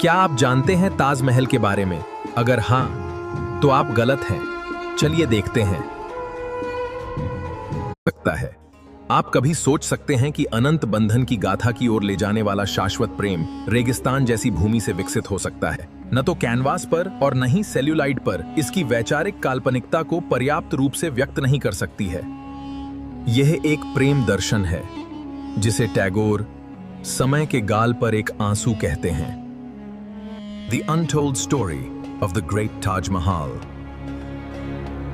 क्या आप जानते हैं ताजमहल के बारे में? अगर हाँ, तो आप गलत हैं। चलिए देखते हैं। सकता है आप कभी सोच सकते हैं कि अनंत बंधन की गाथा की ओर ले जाने वाला शाश्वत प्रेम रेगिस्तान जैसी भूमि से विकसित हो सकता है। न तो कैनवास पर और न ही सेल्यूलाइड पर इसकी वैचारिक काल्पनिकता को पर्याप्त रूप से व्यक्त नहीं कर सकती है। यह एक प्रेम दर्शन है जिसे टैगोर समय के गाल पर एक आंसू कहते हैं। The untold story of the great Taj Mahal,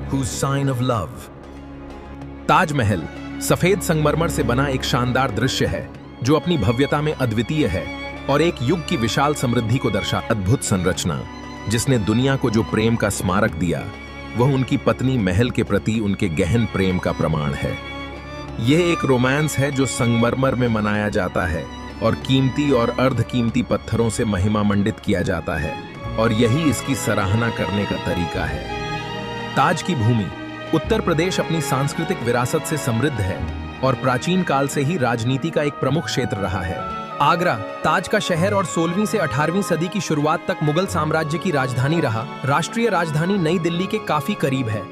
whose sign of love. Taj Mahal सफेद संगमरमर से बना एक शानदार दृश्य है जो अपनी भव्यता में अद्वितीय है और एक युग की विशाल समृद्धि को दर्शाता अद्भुत संरचना जिसने दुनिया को जो प्रेम का स्मारक दिया वह उनकी पत्नी महल के प्रति उनके गहन प्रेम का प्रमाण है। यह एक रोमांस है जो संगमरमर में मनाया जाता है और कीमती और अर्ध कीमती पत्थरों से महिमा मंडित किया जाता है और यही इसकी सराहना करने का तरीका है। ताज की भूमि उत्तर प्रदेश अपनी सांस्कृतिक विरासत से समृद्ध है और प्राचीन काल से ही राजनीति का एक प्रमुख क्षेत्र रहा है। आगरा ताज का शहर और 16वीं से 18वीं सदी की शुरुआत तक मुगल साम्राज्य की राजधानी रहा। राष्ट्रीय राजधानी नई दिल्ली के काफी करीब है।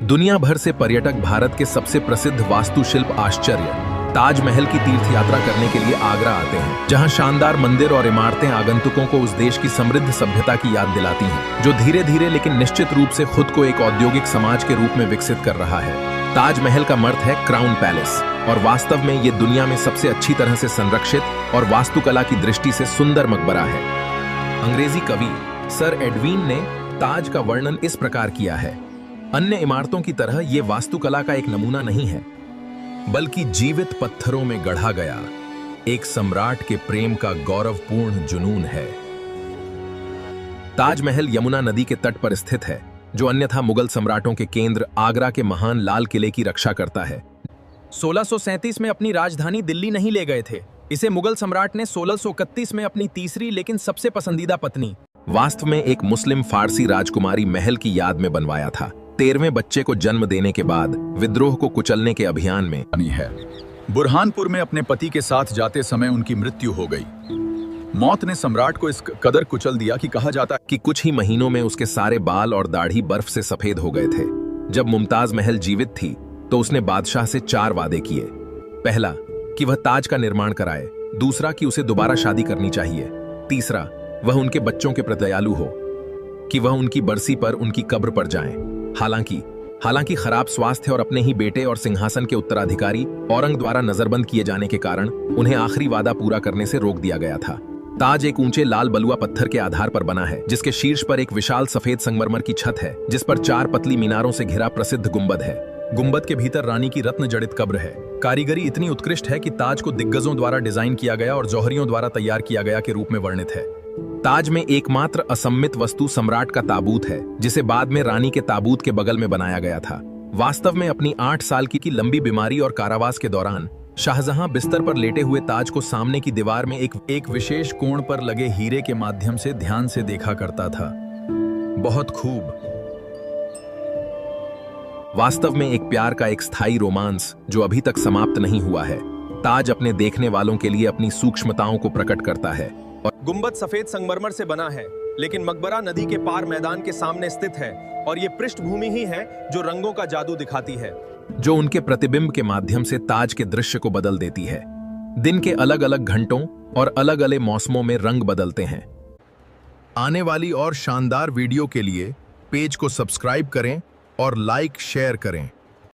दुनिया भर से पर्यटक भारत के सबसे प्रसिद्ध वास्तुशिल्प आश्चर्य ताजमहल की तीर्थ यात्रा करने के लिए आगरा आते हैं, जहां शानदार मंदिर और इमारतें आगंतुकों को उस देश की समृद्ध सभ्यता की याद दिलाती हैं, जो धीरे धीरे लेकिन निश्चित रूप से खुद को एक औद्योगिक समाज के रूप में विकसित कर रहा है। ताजमहल का अर्थ है क्राउन पैलेस और वास्तव में ये दुनिया में सबसे अच्छी तरह से संरक्षित और वास्तुकला की दृष्टि से सुंदर मकबरा है। अंग्रेजी कवि सर एडविन ने ताज का वर्णन इस प्रकार किया है, अन्य इमारतों की तरह ये वास्तुकला का एक नमूना नहीं है, बल्कि जीवित पत्थरों में गढ़ा गया एक सम्राट के प्रेम का गौरवपूर्ण जुनून है। ताजमहल यमुना नदी के तट पर स्थित है, जो अन्यथा मुगल सम्राटों के केंद्र आगरा के महान लाल किले की रक्षा करता है। 1637 में अपनी राजधानी दिल्ली नहीं ले गए थे। इसे मुगल सम्राट ने 1631 में अपनी तीसरी लेकिन सबसे पसंदीदा पत्नी वास्तव में एक मुस्लिम फारसी राजकुमारी महल की याद में बनवाया था। 13वें बच्चे को जन्म देने के बाद विद्रोह को कुचलने के अभियान में है। बुरहानपुर में अपने पति के साथ जाते समय उनकी मृत्यु हो गई। मौत ने सम्राट को इस कदर कुचल दिया कि कहा जाता है कि कुछ ही महीनों में उसके सारे बाल और दाढ़ी बर्फ से सफेद हो गए थे। जब मुमताज महल जीवित थी तो उसने बादशाह से 4 वादे किए। पहला कि वह ताज का निर्माण कराए, दूसरा कि उसे दोबारा शादी करनी चाहिए, तीसरा वह उनके बच्चों के प्रति दयालु हो, कि वह उनकी बरसी पर उनकी कब्र पर जाएं। हालांकि खराब स्वास्थ्य और अपने ही बेटे और सिंहासन के उत्तराधिकारी औरंग द्वारा नजरबंद किए जाने के कारण उन्हें आखिरी वादा पूरा करने से रोक दिया गया था। ताज एक ऊंचे लाल बलुआ पत्थर के आधार पर बना है, जिसके शीर्ष पर एक विशाल सफेद संगमरमर की छत है, जिस पर 4 पतली मीनारों से घिरा प्रसिद्ध गुंबद है। गुंबद के भीतर रानी की रत्न जड़ित कब्र है। कारीगरी इतनी उत्कृष्ट है कि ताज को दिग्गजों द्वारा डिजाइन किया गया और जौहरियों द्वारा तैयार किया गया के रूप में वर्णित है। ताज में एकमात्र असम्मित वस्तु सम्राट का ताबूत है, जिसे बाद में रानी के ताबूत के बगल में बनाया गया था। वास्तव में अपनी 8 साल की लंबी बीमारी और कारावास के दौरान शाहजहां बिस्तर पर लेटे हुए ताज को सामने की दीवार में एक विशेष कोण पर लगे हीरे के माध्यम से ध्यान से देखा करता था। बहुत खूब। वास्तव में एक प्यार का एक स्थायी रोमांस जो अभी तक समाप्त नहीं हुआ है। ताज अपने देखने वालों के लिए अपनी सूक्ष्मताओं को प्रकट करता है। गुंबद सफेद संगमरमर से बना है, लेकिन मकबरा नदी के पार मैदान के सामने स्थित है और ये पृष्ठभूमि ही है जो रंगों का जादू दिखाती है, जो उनके प्रतिबिंब के माध्यम से ताज के दृश्य को बदल देती है। दिन के अलग अलग घंटों और अलग अलग मौसमों में रंग बदलते हैं। आने वाली और शानदार वीडियो के लिए पेज को सब्सक्राइब करें और लाइक शेयर करें।